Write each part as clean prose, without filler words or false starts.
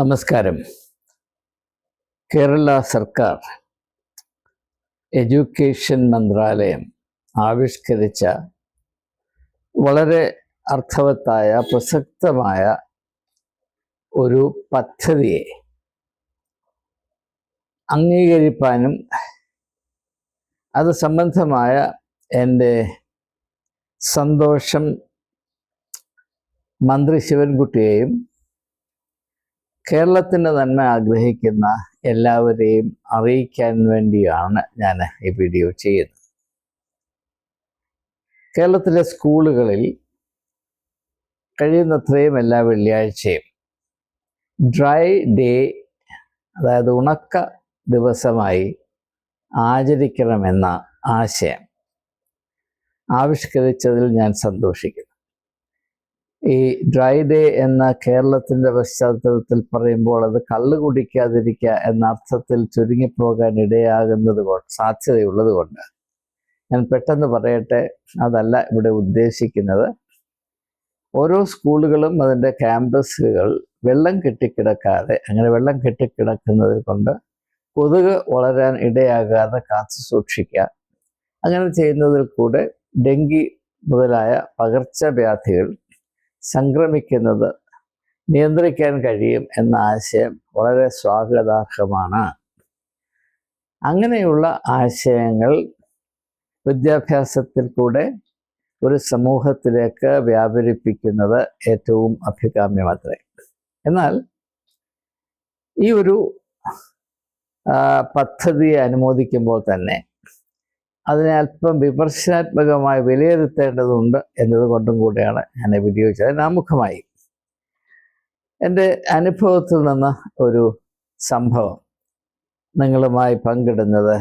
നമസ്കാരം. കേരള സർക്കാർ എഡ്യൂക്കേഷൻ മന്ത്രാലയം ആവിഷ്കരിച്ച വളരെ അർത്ഥവത്തായ പ്രസക്തമായ ഒരു പദ്ധതിയെ അംഗീകരിക്കാനും അത് സംബന്ധമായ എൻ്റെ സന്തോഷം മന്ത്രി ശിവൻകുട്ടിയെയും കേരളത്തിൻ്റെ നന്മ ആഗ്രഹിക്കുന്ന എല്ലാവരെയും അറിയിക്കാൻ വേണ്ടിയാണ് ഞാൻ ഈ വീഡിയോ ചെയ്യുന്നത്. കേരളത്തിലെ സ്കൂളുകളിൽ കഴിയുന്നത്രയും എല്ലാ വെള്ളിയാഴ്ചയും ഡ്രൈ ഡേ, അതായത് ഉണക്ക ദിവസമായി ആചരിക്കണമെന്ന ആശയം ആവിഷ്കരിച്ചതിൽ ഞാൻ സന്തോഷിക്കുന്നു. ഈ ഡ്രൈ ഡേ എന്ന കേരളത്തിൻ്റെ പശ്ചാത്തലത്തിൽ പറയുമ്പോൾ അത് കള്ള് കുടിക്കാതിരിക്കുക എന്ന അർത്ഥത്തിൽ ചുരുങ്ങിപ്പോകാൻ സാധ്യതയുള്ളത് കൊണ്ട് ഞാൻ പെട്ടെന്ന് പറയട്ടെ, അതല്ല ഇവിടെ ഉദ്ദേശിക്കുന്നത്. ഓരോ സ്കൂളുകളും അതിൻ്റെ ക്യാമ്പസുകൾ വെള്ളം കെട്ടിക്കിടക്കാതെ, അങ്ങനെ വെള്ളം കെട്ടിക്കിടക്കുന്നത് കൊണ്ട് കൊതുക് വളരാൻ ഇടയാകാതെ കാത്തു സൂക്ഷിക്കുക. അങ്ങനെ ചെയ്യുന്നതിൽ കൂടെ ഡെങ്കി മുതലായ പകർച്ചവ്യാധികൾ സംക്രമിക്കുന്നത് നിയന്ത്രിക്കാൻ കഴിയും എന്ന ആശയം വളരെ സ്വാഗതാർഹമാണ്. അങ്ങനെയുള്ള ആശയങ്ങൾ വിദ്യാഭ്യാസത്തിൽ കൂടെ ഒരു സമൂഹത്തിലേക്ക് വ്യാപരിപ്പിക്കുന്നത് ഏറ്റവും അഭികാമ്യമത്രേ. എന്നാൽ ഈ ഒരു പദ്ധതിയെ അനുമോദിക്കുമ്പോൾ തന്നെ അതിനെ അല്പം വിമർശനാത്മകമായി വിലയിരുത്തേണ്ടതുണ്ട് എന്നതുകൊണ്ടും കൂടെയാണ് ഞാൻ വീഡിയോ ചെയ്തത്. ആമുഖമായി എൻ്റെ അനുഭവത്തിൽ നിന്ന് ഒരു സംഭവം നിങ്ങളുമായി പങ്കിടുന്നത്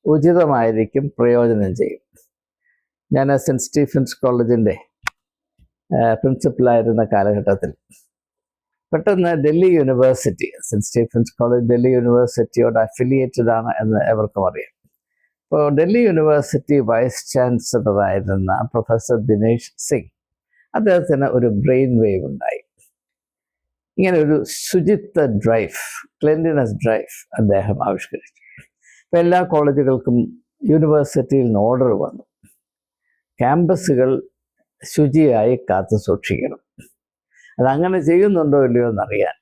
ഉചിതമായിരിക്കും, പ്രയോജനം ചെയ്യും. ഞാൻ സെൻറ്റ് സ്റ്റീഫൻസ് കോളേജിൻ്റെ പ്രിൻസിപ്പലായിരുന്ന കാലഘട്ടത്തിൽ പെട്ടെന്ന് Delhi university, Saint Stephen's college Delhi യൂണിവേഴ്സിറ്റിയോട് അഫിലിയേറ്റഡ് ആണ് എന്ന് എവർക്കും അറിയാം. ഇപ്പോൾ ഡൽഹി യൂണിവേഴ്സിറ്റി വൈസ് ചാൻസലറായിരുന്ന പ്രൊഫസർ ദിനേശ് സിംഗ്, അദ്ദേഹത്തിന് ഒരു ബ്രെയിൻ വേവ് ഉണ്ടായി. ഇങ്ങനെ ഒരു ശുചിത്വ ഡ്രൈവ്, ക്ലെൻലിനെസ് ഡ്രൈവ് അദ്ദേഹം ആവിഷ്കരിച്ചു. ഇപ്പോൾ എല്ലാ കോളേജുകൾക്കും യൂണിവേഴ്സിറ്റിയിൽ നിന്ന് ഓർഡർ വന്നു, ക്യാമ്പസുകൾ ശുചിയായി കാത്തു സൂക്ഷിക്കണം. അതങ്ങനെ ചെയ്യുന്നുണ്ടോ ഇല്ലയോ എന്നറിയാൻ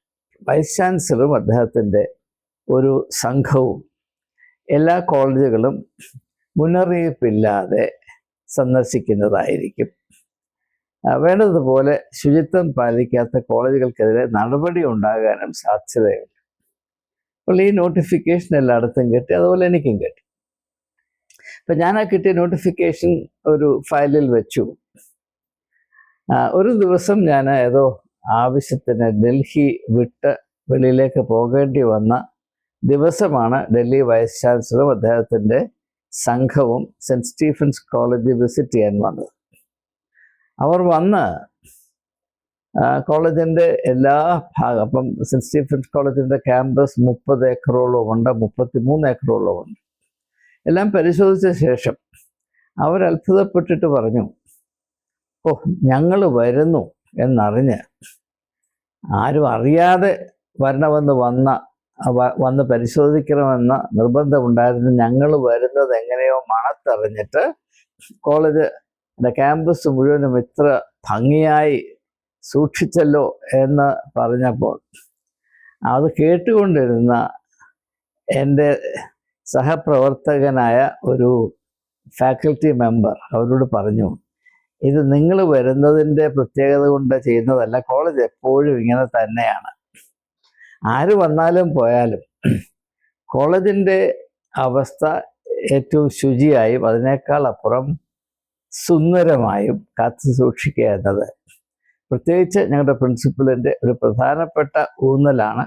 വൈസ് ചാൻസലറും അദ്ദേഹത്തിൻ്റെ ഒരു സംഘവും എല്ലാ കോളേജുകളും മുന്നറിയിപ്പില്ലാതെ സന്ദർശിക്കുന്നതായിരിക്കും. വേണ്ടതുപോലെ ശുചിത്വം പാലിക്കാത്ത കോളേജുകൾക്കെതിരെ നടപടി ഉണ്ടാകാനും സാധ്യതയുണ്ട്. അപ്പോൾ ഈ നോട്ടിഫിക്കേഷൻ എല്ലായിടത്തും കിട്ടി, അതുപോലെ എനിക്കും കിട്ടി. അപ്പം ഞാൻ ആ കിട്ടിയ നോട്ടിഫിക്കേഷൻ ഒരു ഫയലിൽ വെച്ചു. ഒരു ദിവസം ഞാൻ ഏതോ ആവശ്യത്തിന് ഡൽഹി വിട്ട് വെളിയിലേക്ക് പോകേണ്ടി വന്ന ദിവസമാണ് ഡൽഹി വൈസ് ചാൻസലറും അദ്ദേഹത്തിൻ്റെ സംഘവും സെൻറ്റ് സ്റ്റീഫൻസ് കോളേജ് വിസിറ്റ് ചെയ്യാൻ വന്നത്. അവർ വന്ന് കോളേജിൻ്റെ എല്ലാ ഭാഗം, അപ്പം സെൻറ്റ് സ്റ്റീഫൻസ് കോളേജിൻ്റെ ക്യാമ്പസ് 30 ഏക്കറോളം ഉണ്ട്, 33 ഏക്കറോളം ഉണ്ട്. എല്ലാം പരിശോധിച്ച ശേഷം അവർ അത്ഭുതപ്പെട്ടിട്ട് പറഞ്ഞു, ഓ, ഞങ്ങൾ വരുന്നു എന്നറിഞ്ഞ് ആരും അറിയാതെ വന്ന് പരിശോധിക്കണമെന്ന നിർബന്ധമുണ്ടായിരുന്നു. ഞങ്ങൾ വരുന്നത് എങ്ങനെയോ മണത്തറിഞ്ഞിട്ട് കോളേജിൻ്റെ ക്യാമ്പസ് മുഴുവനും ഇത്ര ഭംഗിയായി സൂക്ഷിച്ചല്ലോ എന്ന് പറഞ്ഞപ്പോൾ അത് കേട്ടുകൊണ്ടിരുന്ന എൻ്റെ സഹപ്രവർത്തകനായ ഒരു ഫാക്കൽറ്റി മെമ്പർ അവരോട് പറഞ്ഞു, ഇത് നിങ്ങൾ വരുന്നതിൻ്റെ പ്രത്യേകത കൊണ്ട് ചെയ്യുന്നതല്ല, കോളേജ് എപ്പോഴും ഇങ്ങനെ തന്നെയാണ്. ആര് വന്നാലും പോയാലും കോളേജിൻ്റെ അവസ്ഥ ഏറ്റവും ശുചിയായും അതിനേക്കാൾ അപ്പുറം സുന്ദരമായും കാത്തു സൂക്ഷിക്കുക എന്നത് പ്രത്യേകിച്ച് ഞങ്ങളുടെ പ്രിൻസിപ്പലിൻ്റെ ഒരു പ്രധാനപ്പെട്ട ഊന്നലാണ്.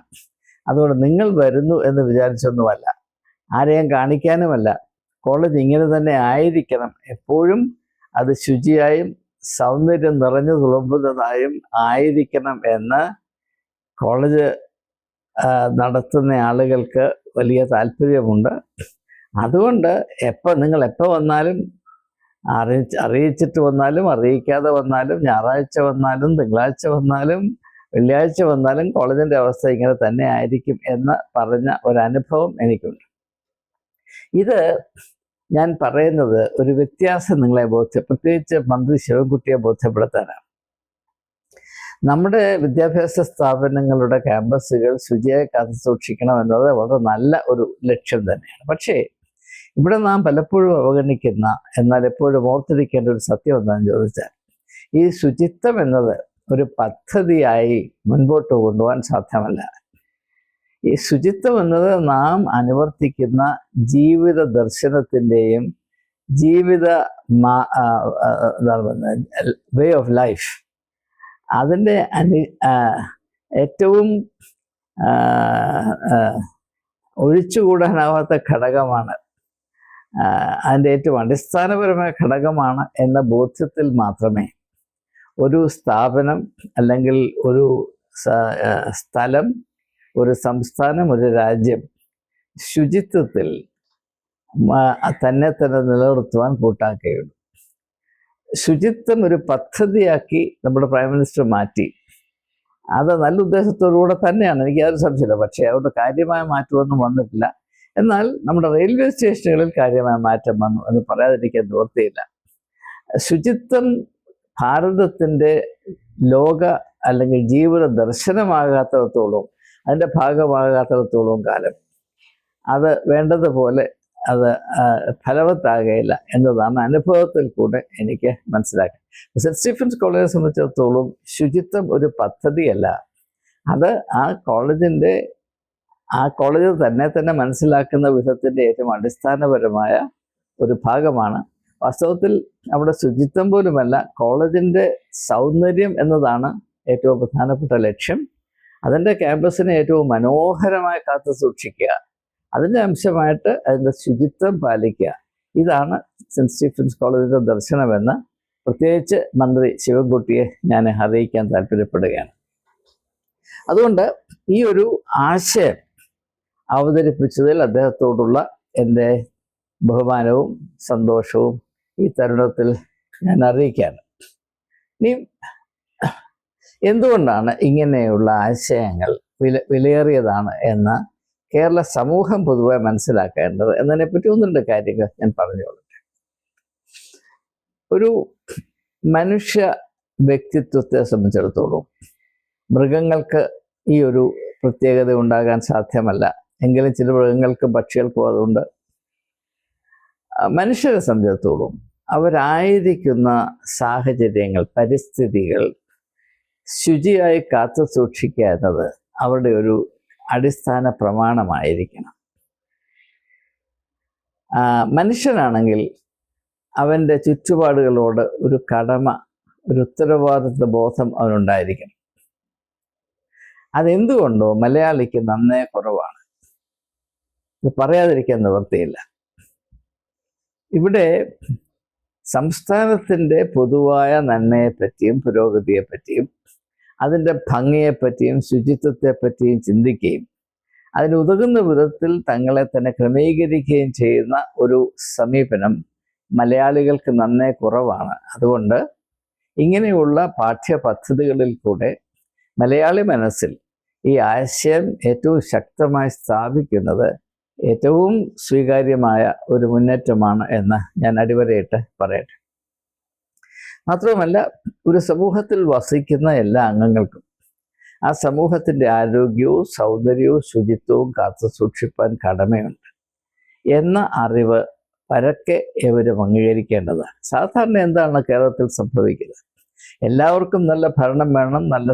അതുകൊണ്ട് നിങ്ങൾ വരുന്നു എന്ന് വിചാരിച്ചൊന്നുമല്ല, ആരെയും കാണിക്കാനുമല്ല, കോളേജ് ഇങ്ങനെ തന്നെ ആയിരിക്കണം, എപ്പോഴും അത് ശുചിയായും സൗന്ദര്യം നിറഞ്ഞു തുളുമ്പുന്നതായും ആയിരിക്കണം എന്ന് കോളേജ് നടത്തുന്ന ആളുകൾക്ക് വലിയ താല്പര്യമുണ്ട്. അതുകൊണ്ട് നിങ്ങൾ എപ്പോൾ വന്നാലും അറിയിച്ചിട്ട് വന്നാലും അറിയിക്കാതെ വന്നാലും ഞായറാഴ്ച വന്നാലും തിങ്കളാഴ്ച വന്നാലും വെള്ളിയാഴ്ച വന്നാലും കോളേജിൻ്റെ അവസ്ഥ ഇങ്ങനെ തന്നെ ആയിരിക്കും എന്ന് പറഞ്ഞ ഒരനുഭവം എനിക്കുണ്ട്. ഇത് ഞാൻ പറയുന്നത് ഒരു വ്യത്യാസം നിങ്ങളെ പ്രത്യേകിച്ച് മന്ത്രി ശിവൻകുട്ടിയെ ബോധ്യപ്പെടുത്താനാണ്. നമ്മുടെ വിദ്യാഭ്യാസ സ്ഥാപനങ്ങളുടെ ക്യാമ്പസുകൾ ശുചിയായി കാത്തു സൂക്ഷിക്കണം എന്നത് വളരെ നല്ല ഒരു ലക്ഷ്യം തന്നെയാണ്. പക്ഷേ ഇവിടെ നാം പലപ്പോഴും അവഗണിക്കുന്ന, എന്നാൽ എപ്പോഴും ഓർത്തിരിക്കേണ്ട ഒരു സത്യം എന്താണെന്ന് ചോദിച്ചാൽ, ഈ ശുചിത്വം എന്നത് ഒരു പദ്ധതിയായി മുൻപോട്ട് കൊണ്ടുപോകാൻ സാധ്യമല്ല. ഈ ശുചിത്വം എന്നത് നാം അനുവർത്തിക്കുന്ന ജീവിത ദർശനത്തിൻ്റെയും ജീവിത വേ ഓഫ് ലൈഫ്, അതിൻ്റെ ഏറ്റവും ഒഴിച്ചുകൂടാനാവാത്ത ഘടകമാണ്, അതിൻ്റെ ഏറ്റവും അടിസ്ഥാനപരമായ ഘടകമാണ് എന്ന ബോധ്യത്തിൽ മാത്രമേ ഒരു സ്ഥാപനം, അല്ലെങ്കിൽ ഒരു സ്ഥലം, ഒരു സംസ്ഥാനം, ഒരു രാജ്യം ശുചിത്വത്തിൽ തന്നെ നിലനിർത്തുവാൻ കൂട്ടാക്കുകയുള്ളൂ. ശുചിത്വം ഒരു പദ്ധതിയാക്കി നമ്മുടെ പ്രൈം മിനിസ്റ്റർ മാറ്റി. അത് നല്ല ഉദ്ദേശത്തോടുകൂടെ തന്നെയാണ്, എനിക്ക് യാതൊരു സംശയമില്ല. പക്ഷേ അവിടെ കാര്യമായ മാറ്റമൊന്നും വന്നിട്ടില്ല. എന്നാൽ നമ്മുടെ റെയിൽവേ സ്റ്റേഷനുകളിൽ കാര്യമായ മാറ്റം വന്നു എന്ന് പറയാതിരിക്കാൻ നിവൃത്തിയില്ല. ശുചിത്വം ഭാരതത്തിൻ്റെ ലോക അല്ലെങ്കിൽ ജീവിത ദർശനമാകാത്തിടത്തോളം, അതിൻ്റെ ഭാഗമാകാത്തിടത്തോളം കാലം അത് വേണ്ടതുപോലെ അത് ഫലവത്താകുകയില്ല എന്നതാണ് അനുഭവത്തിൽ കൂടെ എനിക്ക് മനസ്സിലാക്കുക. സെൻറ്റ് സ്റ്റീഫൻസ് കോളേജിനെ സംബന്ധിച്ചിടത്തോളം ശുചിത്വം ഒരു പദ്ധതിയല്ല, അത് ആ കോളേജിൽ തന്നെ മനസ്സിലാക്കുന്ന വിധത്തിൻ്റെ ഏറ്റവും അടിസ്ഥാനപരമായ ഒരു ഭാഗമാണ്. വാസ്തവത്തിൽ അവിടെ ശുചിത്വം പോലുമല്ല, കോളേജിൻ്റെ സൗന്ദര്യം എന്നതാണ് ഏറ്റവും പ്രധാനപ്പെട്ട ലക്ഷ്യം. അതിൻ്റെ ക്യാമ്പസിനെ ഏറ്റവും മനോഹരമായി കാത്തു സൂക്ഷിക്കുക, അതിൻ്റെ അംശമായിട്ട് അതിൻ്റെ ശുചിത്വം പാലിക്കുക. ഇതാണ് സെൻറ്റ് സ്റ്റീഫൻസ് കോളേജിൻ്റെ ദർശനമെന്ന് പ്രത്യേകിച്ച് മന്ത്രി ശിവൻകുട്ടിയെ ഞാൻ അറിയിക്കാൻ താല്പര്യപ്പെടുകയാണ്. അതുകൊണ്ട് ഈ ഒരു ആശയം അവതരിപ്പിച്ചതിൽ അദ്ദേഹത്തോടുള്ള എൻ്റെ ബഹുമാനവും സന്തോഷവും ഈ തരുണത്തിൽ ഞാൻ അറിയിക്കുകയാണ്. ഇനി എന്തുകൊണ്ടാണ് ഇങ്ങനെയുള്ള ആശയങ്ങൾ വിലയേറിയതാണ് എന്ന് കേരള സമൂഹം പൊതുവെ മനസ്സിലാക്കേണ്ടത് എന്നതിനെപ്പറ്റി ഒന്ന് രണ്ട് കാര്യങ്ങൾ ഞാൻ പറഞ്ഞുകൊള്ളട്ടെ. ഒരു മനുഷ്യ വ്യക്തിത്വത്തെ സംബന്ധിച്ചിടത്തോളം മൃഗങ്ങൾക്ക് ഈ ഒരു പ്രത്യേകത ഉണ്ടാകാൻ സാധ്യമല്ല. എങ്കിലും ചില മൃഗങ്ങൾക്കും പക്ഷികൾക്കും അതുണ്ട്. മനുഷ്യരെ സംബന്ധിച്ചിടത്തോളം അവരായിരിക്കുന്ന സാഹചര്യങ്ങൾ, പരിസ്ഥിതികൾ ശുചിയായി കാത്തു സൂക്ഷിക്കുക എന്നത് അവരുടെ ഒരു അടിസ്ഥാന പ്രമാണമായിരിക്കണം. മനുഷ്യനാണെങ്കിൽ അവൻ്റെ ചുറ്റുപാടുകളോട് ഒരു കടമ, ഒരു ഉത്തരവാദിത്വ ബോധം അവനുണ്ടായിരിക്കണം. അതെന്തുകൊണ്ടോ മലയാളിക്ക് നന്നേ കുറവാണ്. ഇത് പറയാതിരിക്കാൻ നിവൃത്തിയില്ല. ഇവിടെ സംസ്ഥാനത്തിൻ്റെ പൊതുവായ നന്മയെപ്പറ്റിയും പുരോഗതിയെപ്പറ്റിയും അതിൻ്റെ ഭംഗിയെപ്പറ്റിയും ശുചിത്വത്തെപ്പറ്റിയും ചിന്തിക്കുകയും അതിനുതകുന്ന വിധത്തിൽ തങ്ങളെ തന്നെ ക്രമീകരിക്കുകയും ചെയ്യുന്ന ഒരു സമീപനം മലയാളികൾക്ക് നന്നേ കുറവാണ്. അതുകൊണ്ട് ഇങ്ങനെയുള്ള പാഠ്യപദ്ധതികളിൽ കൂടെ മലയാളി മനസ്സിൽ ഈ ആശയം ഏറ്റവും ശക്തമായി സ്ഥാപിക്കുന്നത് ഏറ്റവും സ്വീകാര്യമായ ഒരു മുന്നേറ്റമാണ് എന്ന് ഞാൻ അടിവരയിട്ട് പറയട്ടെ. മാത്രവുമല്ല, ഒരു സമൂഹത്തിൽ വസിക്കുന്ന എല്ലാ അംഗങ്ങൾക്കും ആ സമൂഹത്തിൻ്റെ ആരോഗ്യവും സൗന്ദര്യവും ശുചിത്വവും കാത്തു സൂക്ഷിപ്പാൻ കടമയുണ്ട് എന്ന അറിവ് പരക്കെ ഇവരും അംഗീകരിക്കേണ്ടതാണ്. സാധാരണ എന്താണ് കേരളത്തിൽ സംഭവിക്കുന്നത്? എല്ലാവർക്കും നല്ല ഭരണം വേണം, നല്ല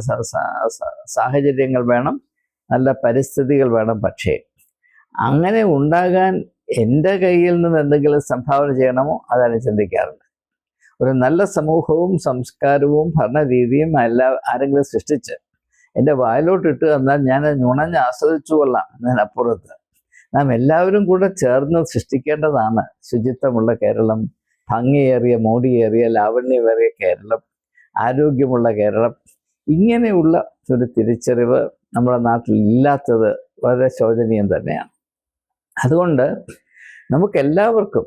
സാഹചര്യങ്ങൾ വേണം, നല്ല പരിസ്ഥിതികൾ വേണം. പക്ഷേ അങ്ങനെ ഉണ്ടാകാൻ എൻ്റെ കയ്യിൽ നിന്ന് എന്തെങ്കിലും സംഭാവന ചെയ്യണമോ അതാണ് ചിന്തിക്കാറുണ്ട്. ഒരു നല്ല സമൂഹവും സംസ്കാരവും ഭരണരീതിയും ആരെങ്കിലും സൃഷ്ടിച്ച് എൻ്റെ വായിലോട്ടിട്ട് എന്നാൽ ഞാൻ നുണഞ്ഞ് ആസ്വദിച്ചു കൊള്ളാം എന്നതിനപ്പുറത്ത് നാം എല്ലാവരും കൂടെ ചേർന്ന് സൃഷ്ടിക്കേണ്ടതാണ് ശുചിത്വമുള്ള കേരളം, ഭംഗിയേറിയ മോടിയേറിയ ലാവണ്യമേറിയ കേരളം, ആരോഗ്യമുള്ള കേരളം. ഇങ്ങനെയുള്ള ഒരു തിരിച്ചറിവ് നമ്മുടെ നാട്ടിൽ ഇല്ലാത്തത് വളരെ ശോചനീയം തന്നെയാണ്. അതുകൊണ്ട് നമുക്കെല്ലാവർക്കും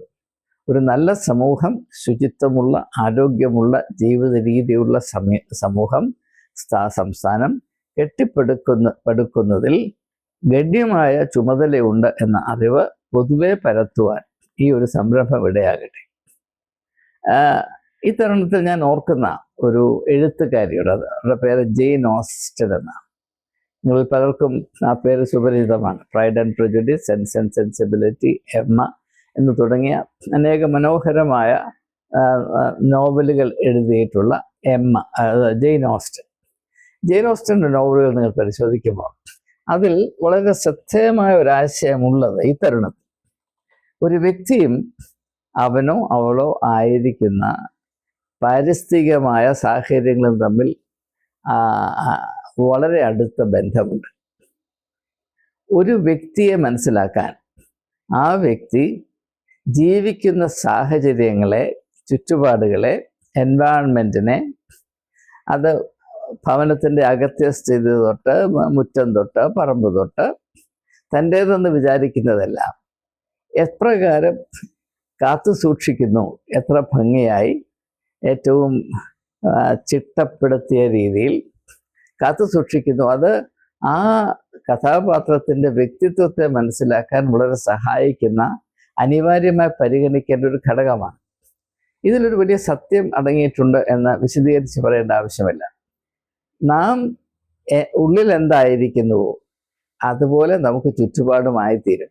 ഒരു നല്ല സമൂഹം, ശുചിത്വമുള്ള ആരോഗ്യമുള്ള ജീവിത രീതിയുള്ള സമൂഹം, സംസ്ഥാനം പെടുക്കുന്നതിൽ ഗണ്യമായ ചുമതലയുണ്ട് എന്ന അറിവ് പൊതുവെ പരത്തുവാൻ ഈ ഒരു സംരംഭം ഇടയാകട്ടെ. ഈ തരുണത്തിൽ ഞാൻ ഓർക്കുന്ന ഒരു എഴുത്തുകാരിയുടെ, അവരുടെ പേര് ജെയിൻ ഓസ്റ്റൻ എന്നാണ്. നിങ്ങളിൽ പലർക്കും ആ പേര് സുപരിചിതമാണ്. Pride and prejudice, sense and sensibility, Emma എന്ന് തുടങ്ങിയ അനേക മനോഹരമായ നോവലുകൾ എഴുതിയിട്ടുള്ള ജെയിൻ ഓസ്റ്റൻ. ജെയിൻ ഓസ്റ്റൻ്റെ നോവലുകൾ നിങ്ങൾ പരിശോധിക്കുമ്പോൾ അതിൽ വളരെ ശ്രദ്ധേയമായ ഒരാശയമുള്ളത് ഈ തരുണത്തിൽ ഒരു വ്യക്തിയും അവനോ അവളോ ആയിരിക്കുന്ന പാരിസ്ഥിതികമായ സാഹചര്യങ്ങളും തമ്മിൽ വളരെ അടുത്ത ബന്ധമുണ്ട്. ഒരു വ്യക്തിയെ മനസ്സിലാക്കാൻ ആ വ്യക്തി ജീവിക്കുന്ന സാഹചര്യങ്ങളെ, ചുറ്റുപാടുകളെ, എൻവയൺമെൻറ്റിനെ, അത് ഭവനത്തിൻ്റെ അകത്തെ സ്ഥിതി തൊട്ട് മുറ്റം തൊട്ട് പറമ്പ് തൊട്ട് തൻ്റേതെന്ന് വിചാരിക്കുന്നതെല്ലാം എപ്രകാരം കാത്തു സൂക്ഷിക്കുന്നു, എത്ര ഭംഗിയായി ഏറ്റവും ചിട്ടപ്പെടുത്തിയ രീതിയിൽ കാത്തു സൂക്ഷിക്കുന്നു, അത് ആ കഥാപാത്രത്തിൻ്റെ വ്യക്തിത്വത്തെ മനസ്സിലാക്കാൻ വളരെ സഹായിക്കുന്ന, അനിവാര്യമായി പരിഗണിക്കേണ്ട ഒരു ഘടകമാണ്. ഇതിലൊരു വലിയ സത്യം അടങ്ങിയിട്ടുണ്ട് എന്ന് വിശദീകരിച്ച് പറയേണ്ട ആവശ്യമില്ല. നാം ഉള്ളിൽ എന്തായിരിക്കുന്നുവോ അതുപോലെ നമുക്ക് ചുറ്റുപാടുമായിത്തീരും.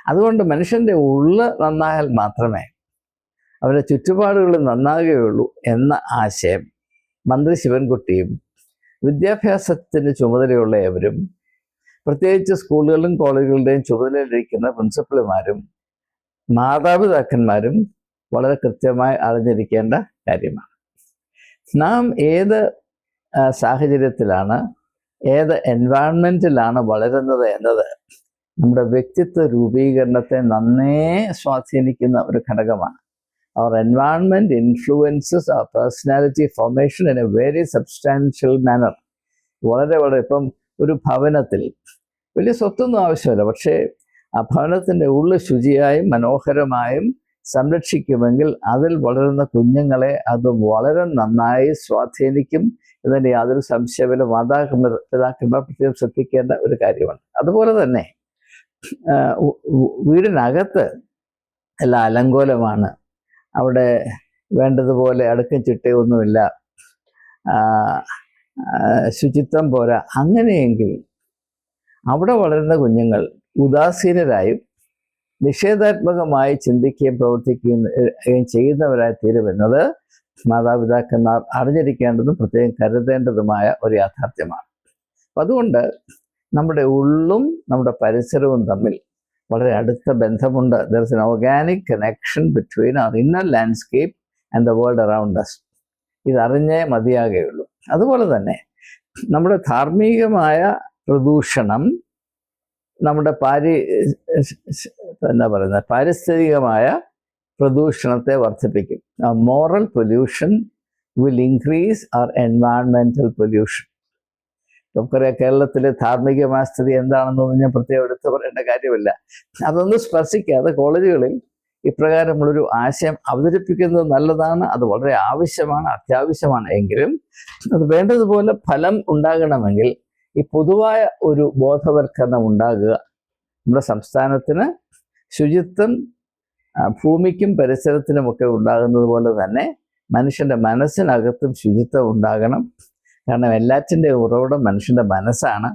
അതുകൊണ്ട് മനുഷ്യൻ്റെ ഉള്ള് നന്നായാൽ മാത്രമേ അവരുടെ ചുറ്റുപാടുകൾ നന്നാകുകയുള്ളൂ എന്ന ആശയം മന്ത്രി ശിവൻകുട്ടിയും വിദ്യാഭ്യാസത്തിന് ചുമതലയുള്ള ഏവരും, പ്രത്യേകിച്ച് സ്കൂളുകളിലും കോളേജുകളുടെയും ചുമതലയിലിരിക്കുന്ന പ്രിൻസിപ്പൽമാരും മാതാപിതാക്കന്മാരും വളരെ കൃത്യമായി അറിഞ്ഞിരിക്കേണ്ട കാര്യമാണ്. നാം ഏത് സാഹചര്യത്തിലാണ്, ഏത് എൻവയൺമെൻറ്റിലാണ് വളരുന്നത് എന്നത് നമ്മുടെ വ്യക്തിത്വ രൂപീകരണത്തെ നന്നേ സ്വാധീനിക്കുന്ന ഒരു ഘടകമാണ്. Our environment influences our personality formation in a very substantial manner. വളരെ ഇപ്പം ഒരു ഭവനത്തിൽ വലിയ സ്വത്തൊന്നും ആവശ്യമില്ല, പക്ഷേ ആ ഭവനത്തിൻ്റെ ഉള്ളിൽ ശുചിയായും മനോഹരമായും സംരക്ഷിക്കുമെങ്കിൽ അതിൽ വളരുന്ന കുഞ്ഞുങ്ങളെ അത് വളരെ നന്നായി സ്വാധീനിക്കും എന്നതിന് യാതൊരു സംശയമില്ല. മാതാപിതാക്കന്മാർ പ്രത്യേകം ശ്രദ്ധിക്കേണ്ട ഒരു കാര്യമാണ്. അതുപോലെ തന്നെ വീടിനകത്ത് എല്ലാം അലങ്കോലമാണ്, അവിടെ വേണ്ടതുപോലെ അടുക്കും ചിട്ടയൊന്നുമില്ല, ശുചിത്വം പോരാ, അങ്ങനെയെങ്കിൽ അവിടെ വളരുന്ന കുഞ്ഞുങ്ങൾ ഉദാസീനരായും നിഷേധാത്മകമായി ചിന്തിക്കുകയും പ്രവർത്തിക്കുകയും ചെയ്യുന്നവരായി തീരുമെന്നത് മാതാപിതാക്കന്മാർ അറിഞ്ഞിരിക്കേണ്ടതും പ്രത്യേകം കരുതേണ്ടതുമായ ഒരു യാഥാർത്ഥ്യമാണ്. അപ്പം അതുകൊണ്ട് നമ്മുടെ ഉള്ളും നമ്മുടെ പരിസരവും തമ്മിൽ വളരെ അടുത്ത ബന്ധമുണ്ട്. There is an organic connection between our inner landscape and the world around us. ഇതറിഞ്ഞേ മതിയാകുകയുള്ളൂ. അതുപോലെ തന്നെ നമ്മുടെ ധാർമ്മികമായ പ്രദൂഷണം നമ്മുടെ പാരിസ്ഥിതികമായ പ്രദൂഷണത്തെ വർദ്ധിപ്പിക്കും. Moral pollution will increase our environmental pollution. നമുക്കറിയാം കേരളത്തിലെ ധാർമ്മികമായ സ്ഥിതി എന്താണെന്നൊന്നും ഞാൻ പ്രത്യേകം എടുത്തു പറയേണ്ട കാര്യമില്ല. അതൊന്നും സ്പർശിക്കാതെ കോളേജുകളിൽ ഇപ്രകാരമുള്ളൊരു ആശയം അവതരിപ്പിക്കുന്നത് നല്ലതാണ്, അത് വളരെ ആവശ്യമാണ്, അത്യാവശ്യമാണ്. എങ്കിലും അത് വേണ്ടതുപോലെ ഫലം ഉണ്ടാകണമെങ്കിൽ ഈ പൊതുവായ ഒരു ബോധവൽക്കരണം ഉണ്ടാകുക. നമ്മുടെ സംസ്ഥാനത്തിന് ശുചിത്വം ഭൂമിക്കും പരിസരത്തിനുമൊക്കെ ഉണ്ടാകുന്നത് പോലെ തന്നെ മനുഷ്യൻ്റെ മനസ്സിനകത്തും ശുചിത്വം ഉണ്ടാകണം. കാരണം എല്ലാറ്റിൻ്റെ ഉറവിടം മനുഷ്യൻ്റെ മനസ്സാണ്.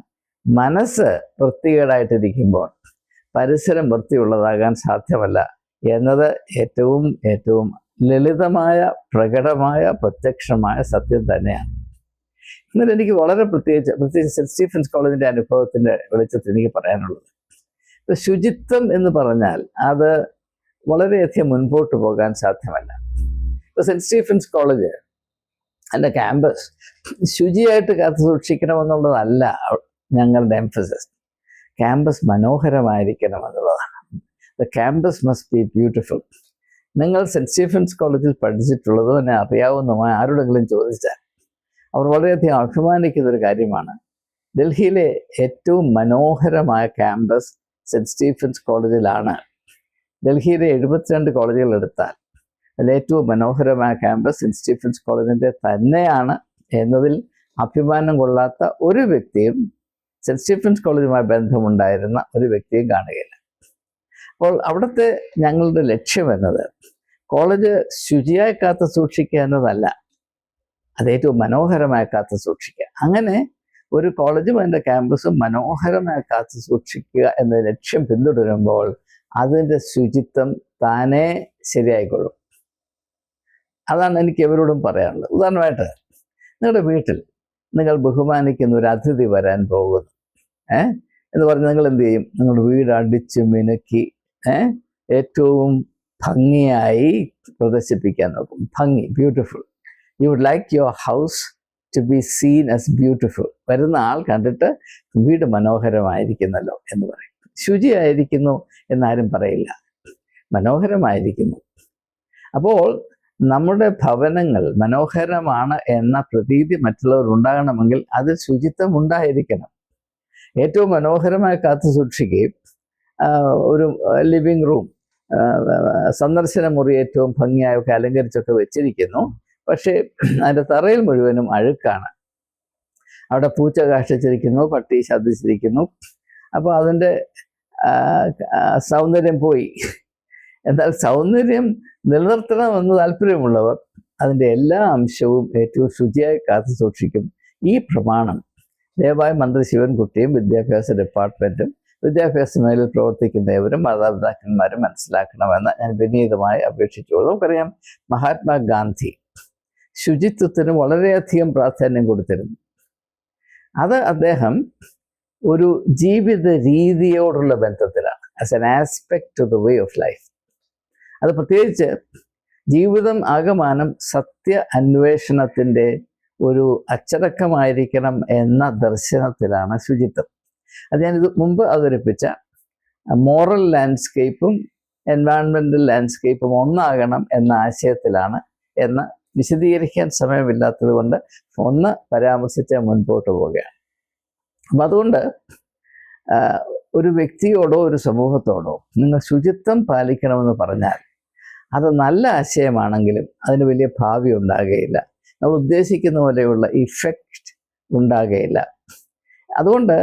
മനസ്സ് വൃത്തികേടായിട്ടിരിക്കുമ്പോൾ പരിസരം വൃത്തിയുള്ളതാകാൻ സാധ്യമല്ല എന്നത് ഏറ്റവും ലളിതമായ, പ്രകടമായ, പ്രത്യക്ഷമായ സത്യം തന്നെയാണ്. എന്നാൽ എനിക്ക് വളരെ പ്രത്യേകിച്ച് സെൻറ്റ് സ്റ്റീഫൻസ് കോളേജിൻ്റെ അനുഭവത്തിൻ്റെ വെളിച്ചത്തിൽ എനിക്ക് പറയാനുള്ളത്, ശുചിത്വം എന്ന് പറഞ്ഞാൽ അത് വളരെയധികം മുൻപോട്ട് പോകാൻ സാധ്യമല്ല. ഇപ്പോൾ സെൻറ്റ് സ്റ്റീഫൻസ് കോളേജ് അല്ല ക്യാമ്പസ് ശുചിയായിട്ട് കാത്തു സൂക്ഷിക്കണമെന്നുള്ളതല്ല ഞങ്ങളുടെ എംഫസിസ്. ക്യാമ്പസ് മനോഹരമായിരിക്കണം എന്നുള്ളതാണ്. The campus must be beautiful. നിങ്ങൾ സെൻറ്റ് സ്റ്റീഫൻസ് കോളേജിൽ പഠിച്ചിട്ടുള്ളതോ എന്നെ അറിയാവുന്നതുമായ ആരോടെങ്കിലും ചോദിച്ചാൽ അവർ വളരെയധികം അഭിമാനിക്കുന്നൊരു കാര്യമാണ്. ഡൽഹിയിലെ ഏറ്റവും മനോഹരമായ ക്യാമ്പസ് സെൻറ്റ് സ്റ്റീഫൻസ് കോളേജിലാണ്. ഡൽഹിയിലെ 72 കോളേജുകൾ എടുത്താൽ അതിൽ ഏറ്റവും മനോഹരമായ ക്യാമ്പസ് സെൻറ്റ് സ്റ്റീഫൻസ് കോളേജിൻ്റെ തന്നെയാണ് എന്നതിൽ അഭിമാനം കൊള്ളാത്ത ഒരു വ്യക്തിയും സെൻറ്റ് സ്റ്റീഫൻസ് കോളേജുമായി ബന്ധമുണ്ടായിരുന്ന ഒരു വ്യക്തിയും കാണുകയില്ല. അപ്പോൾ അവിടുത്തെ ഞങ്ങളുടെ ലക്ഷ്യം എന്നത് കോളേജ് ശുചിയായി കാത്തു സൂക്ഷിക്കുക എന്നതല്ല, അത് ഏറ്റവും മനോഹരമായി കാത്തു സൂക്ഷിക്കുക. അങ്ങനെ ഒരു കോളേജും അതിൻ്റെ ക്യാമ്പസും മനോഹരമായി കാത്തു സൂക്ഷിക്കുക എന്ന ലക്ഷ്യം പിന്തുടരുമ്പോൾ അതിൻ്റെ ശുചിത്വം താനേ ശരിയായിക്കൊള്ളും. അതാണ് എനിക്ക് എവരോടും പറയാനുള്ളത്. ഉദാഹരണമായിട്ട് നിങ്ങളുടെ വീട്ടിൽ നിങ്ങൾ ബഹുമാനിക്കുന്ന ഒരു അതിഥി വരാൻ പോകുന്നു എന്ന് പറഞ്ഞ് നിങ്ങൾ എന്ത് ചെയ്യും? നിങ്ങളുടെ വീട് അടിച്ച് മിനുക്കി ഏറ്റവും ഭംഗിയായി പ്രദർശിപ്പിക്കാൻ നോക്കും. ഭംഗി, beautiful. You would like your house to be seen as beautiful. വരുന്ന ആൾ കണ്ടിട്ട് വീട് മനോഹരമായിരിക്കുന്നല്ലോ എന്ന് പറയും. ശുചിയായിരിക്കുന്നു എന്നാരും പറയില്ല, മനോഹരമായിരിക്കുന്നു. അപ്പോൾ നമ്മുടെ ഭവനങ്ങൾ മനോഹരമാണ് എന്ന പ്രതീതി മറ്റുള്ളവർ ഉണ്ടാകണമെങ്കിൽ അതിൽ ശുചിത്വം ഉണ്ടായിരിക്കണം. ഏറ്റവും മനോഹരമായി കാത്തു സൂക്ഷിക്കുകയും ഒരു ലിവിങ് റൂം, സന്ദർശന മുറി ഏറ്റവും ഭംഗിയായൊക്കെ അലങ്കരിച്ചൊക്കെ വെച്ചിരിക്കുന്നു. പക്ഷേ അതിൻ്റെ തറയിൽ മുഴുവനും അഴുക്കാണ്. അവിടെ പൂച്ച കാഷ്ടിച്ചിരിക്കുന്നു, പട്ടി ശബ്ദിച്ചിരിക്കുന്നു. അപ്പോൾ അതിൻ്റെ സൗന്ദര്യം പോയി. എന്നാൽ സൗന്ദര്യം നിലനിർത്തണമെന്ന് താല്പര്യമുള്ളവർ അതിൻ്റെ എല്ലാ അംശവും ഏറ്റവും ശുചിയായി കാത്തു സൂക്ഷിക്കും. ഈ പ്രമാണം ദയവായി മന്ത്രി ശിവൻകുട്ടിയും വിദ്യാഭ്യാസ ഡിപ്പാർട്ട്മെൻറ്റും വിദ്യാഭ്യാസ മേഖലയിൽ പ്രവർത്തിക്കുന്നവരും മാതാപിതാക്കന്മാരും മനസ്സിലാക്കണമെന്ന് ഞാൻ വിനീതമായി അപേക്ഷിച്ചോളൂ. നമുക്കറിയാം, മഹാത്മാഗാന്ധി ശുചിത്വത്തിന് വളരെയധികം പ്രാധാന്യം കൊടുത്തിരുന്നു. അത് അദ്ദേഹം ഒരു ജീവിത രീതിയോടുള്ള ബന്ധത്തിലാണ്, as an aspect to the way of life. അത് പ്രത്യേകിച്ച് ജീവിതം ആകമാനം സത്യ അന്വേഷണത്തിൻ്റെ ഒരു അച്ചടക്കമായിരിക്കണം എന്ന ദർശനത്തിലാണ് ശുചിത്വം. അത് ഞാനിത് മുമ്പ് അവതരിപ്പിച്ച മോറൽ ലാൻഡ്സ്കേപ്പും എൻവയൺമെൻ്റൽ ലാൻഡ്സ്കേപ്പും ഒന്നാകണം എന്ന ആശയത്തിലാണ് എന്ന് വിശദീകരിക്കാൻ സമയമില്ലാത്തത് കൊണ്ട് ഒന്ന് പരാമർശിച്ച് മുൻപോട്ട് പോവുകയാണ്. അപ്പം അതുകൊണ്ട് ഒരു വ്യക്തിയോടോ ഒരു സമൂഹത്തോടോ നിങ്ങൾ ശുചിത്വം പാലിക്കണമെന്ന് പറഞ്ഞാൽ അത് നല്ല ആശയമാണെങ്കിലും അതിന് വലിയ ഭാവി ഉണ്ടാകുകയില്ല, നമ്മൾ ഉദ്ദേശിക്കുന്ന പോലെയുള്ള ഇഫക്റ്റ് ഉണ്ടാകുകയില്ല. അതുകൊണ്ട്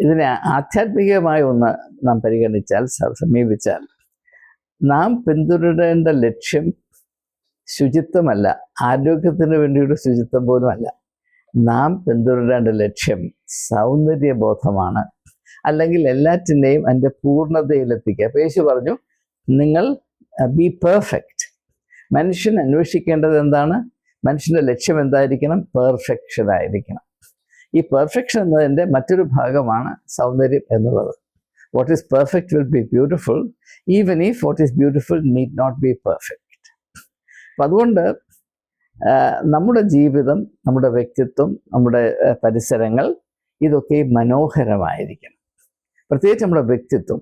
ഇതിനെ ആധ്യാത്മികമായ ഒന്ന് നാം പരിഗണിച്ചാൽ, സമീപിച്ചാൽ, നാം പിന്തുടരേണ്ട ലക്ഷ്യം ശുചിത്വമല്ല, ആരോഗ്യത്തിന് വേണ്ടിയുള്ള ശുചിത്വം പോലുമല്ല. നാം പിന്തുടരേണ്ട ലക്ഷ്യം സൗന്ദര്യബോധമാണ്, അല്ലെങ്കിൽ എല്ലാറ്റിനെയും അതിൻ്റെ പൂർണ്ണതയിലെത്തിക്കുക. അപ്പോൾ യേശു പറഞ്ഞു, നിങ്ങൾ ബി പെർഫെക്റ്റ്. മനുഷ്യൻ അന്വേഷിക്കേണ്ടത് എന്താണ്? മനുഷ്യൻ്റെ ലക്ഷ്യം എന്തായിരിക്കണം? പെർഫെക്ഷൻ ആയിരിക്കണം. ഈ പെർഫെക്ഷൻ എന്നതിൻ്റെ മറ്റൊരു ഭാഗമാണ് സൗന്ദര്യം എന്നുള്ളത്. What is perfect will be beautiful, even if what is beautiful need not be perfect. അപ്പം അതുകൊണ്ട് നമ്മുടെ ജീവിതം, നമ്മുടെ വ്യക്തിത്വം, നമ്മുടെ പരിസരങ്ങൾ ഇതൊക്കെ മനോഹരമായിരിക്കണം. പ്രത്യേകിച്ച് നമ്മുടെ വ്യക്തിത്വം,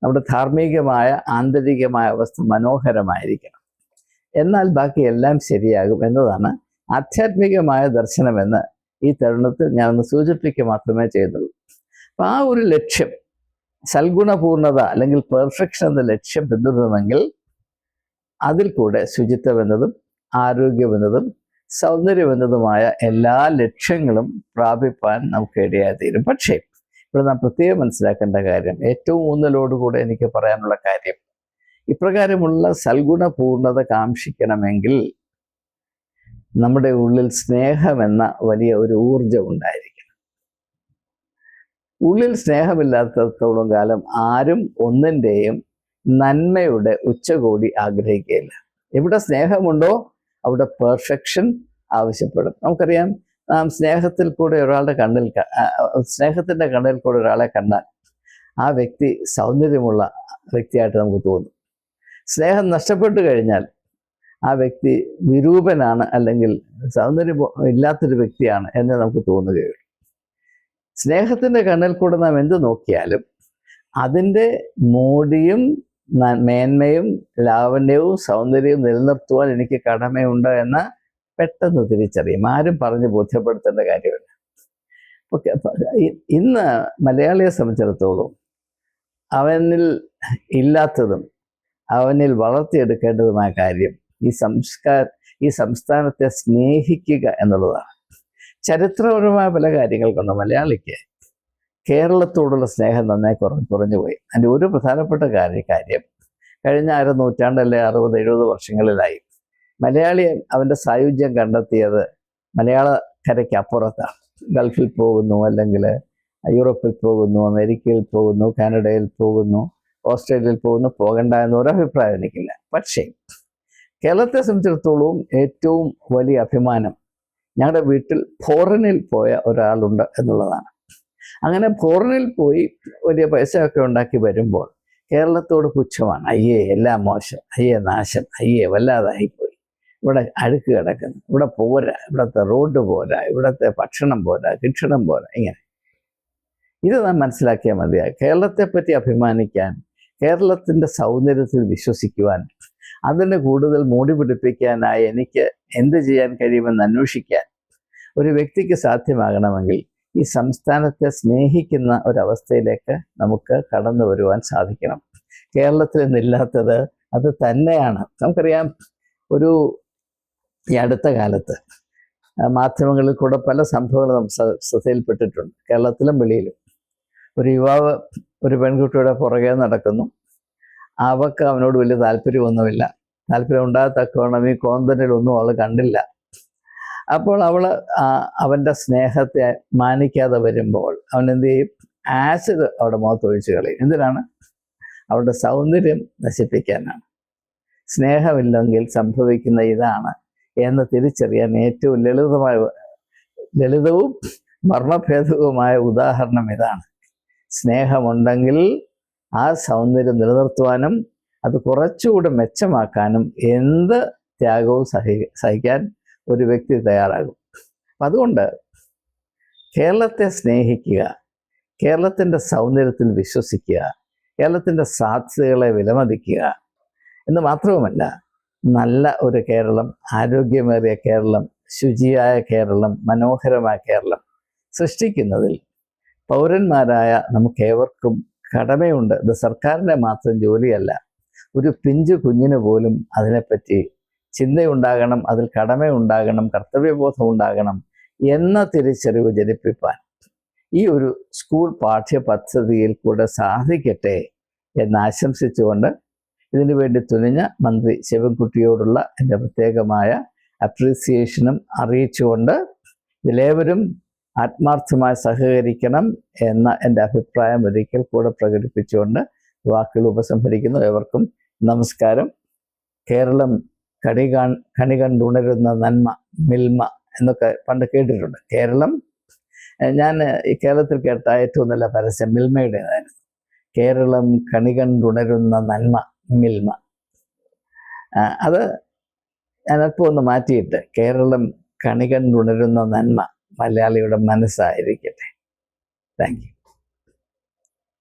നമ്മുടെ ധാർമ്മികമായ ആന്തരികമായ അവസ്ഥ മനോഹരമായിരിക്കണം. എന്നാൽ ബാക്കി എല്ലാം ശരിയാകും എന്നതാണ് ആധ്യാത്മികമായ ദർശനമെന്ന് ഈ തരുണത്തിൽ ഞാനൊന്ന് സൂചിപ്പിക്കുക മാത്രമേ ചെയ്യുന്നുള്ളൂ. അപ്പം ആ ഒരു ലക്ഷ്യം, സൽഗുണപൂർണത അല്ലെങ്കിൽ പെർഫെക്ഷൻ എന്ന ലക്ഷ്യം പിന്തുടരുമെങ്കിൽ അതിൽ കൂടെ ശുചിത്വമെന്നതും ആരോഗ്യമെന്നതും സൗന്ദര്യമെന്നതുമായ എല്ലാ ലക്ഷ്യങ്ങളും പ്രാപിപ്പാൻ നമുക്ക് ഇടയായി തീരും. പക്ഷേ ഇവിടെ നാം പ്രത്യേകം മനസ്സിലാക്കേണ്ട കാര്യം, ഏറ്റവും ഊന്നലോടുകൂടെ എനിക്ക് പറയാനുള്ള കാര്യം, ഇപ്രകാരമുള്ള സൽഗുണപൂർണത കാക്ഷിക്കണമെങ്കിൽ നമ്മുടെ ഉള്ളിൽ സ്നേഹമെന്ന വലിയ ഒരു ഊർജം ഉണ്ടായിരിക്കണം. ഉള്ളിൽ സ്നേഹമില്ലാത്തത്തോളം കാലം ആരും ഒന്നിൻ്റെയും നന്മയുടെ ഉച്ചകോടി ആഗ്രഹിക്കുകയില്ല. എവിടെ സ്നേഹമുണ്ടോ അവിടെ പെർഫെക്ഷൻ ആവശ്യപ്പെടും. നമുക്കറിയാം, നാം സ്നേഹത്തിൽ കൂടെ ഒരാളുടെ സ്നേഹത്തിൻ്റെ കണ്ണിൽ കൂടെ ഒരാളെ കണ്ടാൽ ആ വ്യക്തി സൗന്ദര്യമുള്ള വ്യക്തിയായിട്ട് നമുക്ക് തോന്നും. സ്നേഹം നഷ്ടപ്പെട്ടു കഴിഞ്ഞാൽ ആ വ്യക്തി വിരൂപനാണ്, അല്ലെങ്കിൽ സൗന്ദര്യം ഇല്ലാത്തൊരു വ്യക്തിയാണ് എന്ന് നമുക്ക് തോന്നുകയുള്ളൂ. സ്നേഹത്തിൻ്റെ കണ്ണിൽ കൂടെ നാം എന്ത് നോക്കിയാലും അതിൻ്റെ മോടിയും മേന്മയും ലാവണ്യവും സൗന്ദര്യവും നിലനിർത്തുവാൻ എനിക്ക് കടമയുണ്ട് എന്ന് പെട്ടെന്ന് തിരിച്ചറിയും. ആരും പറഞ്ഞ് ബോധ്യപ്പെടുത്തേണ്ട കാര്യമില്ല. ഇന്ന് മലയാളിയെ സംബന്ധിച്ചിടത്തോളം അവനിൽ ഇല്ലാത്തതും അവനിൽ വളർത്തിയെടുക്കേണ്ടതുമായ കാര്യം, ഈ സംസ്ഥാനത്തെ സ്നേഹിക്കുക എന്നുള്ളതാണ്. ചരിത്രപരമായ പല കാര്യങ്ങൾ കൊണ്ട് മലയാളിക്ക് കേരളത്തോടുള്ള സ്നേഹം നന്നായി കുറഞ്ഞു പോയി. അതിൻ്റെ ഒരു പ്രധാനപ്പെട്ട കാര്യം കഴിഞ്ഞ നൂറ്റാണ്ടല്ലേ 60-70 വർഷങ്ങളിലായി മലയാളി അവൻ്റെ സായുജ്യം കണ്ടെത്തിയത് മലയാളക്കരയ്ക്ക് അപ്പുറത്താണ്. ഗൾഫിൽ പോകുന്നു, അല്ലെങ്കിൽ യൂറോപ്പിൽ പോകുന്നു, അമേരിക്കയിൽ പോകുന്നു, കാനഡയിൽ പോകുന്നു, ഓസ്ട്രേലിയയിൽ പോകുന്നു, പോകണ്ട എന്നൊരു അഭിപ്രായം എനിക്കില്ല. പക്ഷേ കേരളത്തെ സംബന്ധിച്ചിടത്തോളം ഏറ്റവും വലിയ അഭിമാനം ഞങ്ങളുടെ വീട്ടിൽ ഫോറിനിൽ പോയ ഒരാളുണ്ട് എന്നുള്ളതാണ്. അങ്ങനെ ഫോറിനിൽ പോയി വലിയ പൈസയൊക്കെ ഉണ്ടാക്കി വരുമ്പോൾ കേരളത്തോട് പുച്ഛമാണ്. അയ്യേ എല്ലാം മോശം, അയ്യേ നാശം, അയ്യേ വല്ലാതായിപ്പോയി, ഇവിടെ അഴുക്ക് കിടക്കുന്നു, ഇവിടെ പോരാ, ഇവിടുത്തെ റോഡ് പോരാ, ഇവിടുത്തെ ഭക്ഷണം പോരാ, ശിക്ഷണം പോരാ. ഇങ്ങനെ ഇത് നാം മനസ്സിലാക്കിയാൽ മതിയായി. കേരളത്തെപ്പറ്റി അഭിമാനിക്കാൻ, കേരളത്തിൻ്റെ സൗന്ദര്യത്തിൽ വിശ്വസിക്കുവാൻ, അതിന് കൂടുതൽ മൂടി പിടിപ്പിക്കാനായി എനിക്ക് എന്ത് ചെയ്യാൻ കഴിയുമെന്ന് അന്വേഷിക്കാൻ ഒരു വ്യക്തിക്ക് സാധ്യമാകണമെങ്കിൽ ഈ സംസ്ഥാനത്തെ സ്നേഹിക്കുന്ന ഒരവസ്ഥയിലേക്ക് നമുക്ക് കടന്നു വരുവാൻ സാധിക്കണം. കേരളത്തിൽ നിന്നില്ലാത്തത് അത് തന്നെയാണ്. നമുക്കറിയാം, ഈ അടുത്ത കാലത്ത് മാധ്യമങ്ങളിൽ കൂടെ പല സംഭവങ്ങളും ശ്രദ്ധയിൽപ്പെട്ടിട്ടുണ്ട്, കേരളത്തിലും വെളിയിലും. ഒരു യുവാവ് ഒരു പെൺകുട്ടിയുടെ പുറകെ നടക്കുന്നു. അവൾക്ക് അവനോട് വലിയ താല്പര്യമൊന്നുമില്ല. താല്പര്യം ഉണ്ടാകത്തക്കവണ്ണം ഈ കോന്തനിലൊന്നും അവൾ കണ്ടില്ല. അപ്പോൾ അവൾ അവൻ്റെ സ്നേഹത്തെ മാനിക്കാതെ വരുമ്പോൾ അവൻ എന്ത് ചെയ്യും? ആസിഡ് അവിടെ മുഖത്തൊഴിച്ച് കളയും. എന്തിനാണ്? അവളുടെ സൗന്ദര്യം നശിപ്പിക്കാനാണ്. സ്നേഹമില്ലെങ്കിൽ സംഭവിക്കുന്ന ഇതാണ് എന്ന് തിരിച്ചറിയാൻ ഏറ്റവും ലളിതവും മർമ്മഭേദവുമായ ഉദാഹരണം ഇതാണ്. സ്നേഹമുണ്ടെങ്കിൽ ആ സൗന്ദര്യം നിലനിർത്തുവാനും അത് കുറച്ചുകൂടെ മെച്ചമാക്കാനും എന്ത് ത്യാഗവും സഹിക്കാൻ ഒരു വ്യക്തി തയ്യാറാകും. അപ്പം അതുകൊണ്ട് കേരളത്തെ സ്നേഹിക്കുക, കേരളത്തിൻ്റെ സൗന്ദര്യത്തിൽ വിശ്വസിക്കുക, കേരളത്തിൻ്റെ സാധ്യതകളെ വിലമതിക്കുക എന്ന് മാത്രവുമല്ല, നല്ല ഒരു കേരളം, ആരോഗ്യമേറിയ കേരളം, ശുചിയായ കേരളം, മനോഹരമായ കേരളം സൃഷ്ടിക്കുന്നതിൽ പൗരന്മാരായ നമുക്കേവർക്കും കടമയുണ്ട്. ഇത് സർക്കാരിൻ്റെ മാത്രം ജോലിയല്ല. ഒരു പിഞ്ചു കുഞ്ഞിന് പോലും അതിനെപ്പറ്റി ചിന്തയുണ്ടാകണം, അതിൽ കടമയുണ്ടാകണം, കർത്തവ്യബോധം ഉണ്ടാകണം എന്ന തിരിച്ചറിവ് ജനിപ്പിക്കാൻ ഈ ഒരു സ്കൂൾ പാഠ്യപദ്ധതിയിൽ കൂടെ സാധിക്കട്ടെ എന്ന് ആശംസിച്ചുകൊണ്ട് ഇതിനു വേണ്ടി തുനിഞ്ഞ മന്ത്രി ശിവൻകുട്ടിയോടുള്ള എൻ്റെ പ്രത്യേകമായ അപ്രീസിയേഷനും അറിയിച്ചുകൊണ്ട് ഇതിലേവരും ആത്മാർത്ഥമായി സഹകരിക്കണം എന്ന എൻ്റെ അഭിപ്രായം ഒരിക്കൽ കൂടെ പ്രകടിപ്പിച്ചുകൊണ്ട് വാക്കുകൾ ഉപസംഹരിക്കുന്നു. ഏവർക്കും നമസ്കാരം. കേരളം കണി കണ്ടുണരുന്ന നന്മ, മിൽമ എന്നൊക്കെ പണ്ട് കേട്ടിട്ടുണ്ട്. കേരളം, ഞാൻ ഈ കേരളത്തിൽ കേട്ട ഏറ്റവും നല്ല പരസ്യം മിൽമയുടേതായിരുന്നു. കേരളം കണി കണ്ടുണരുന്ന നന്മ, മിൽമ. അത് ഞാനപ്പോൾ ഒന്ന് മാറ്റിയിട്ട് കേരളം കണി കണ്ടുണരുന്ന നന്മ മലയാളിയുടെ മനസ്സായിരിക്കട്ടെ. Thank you.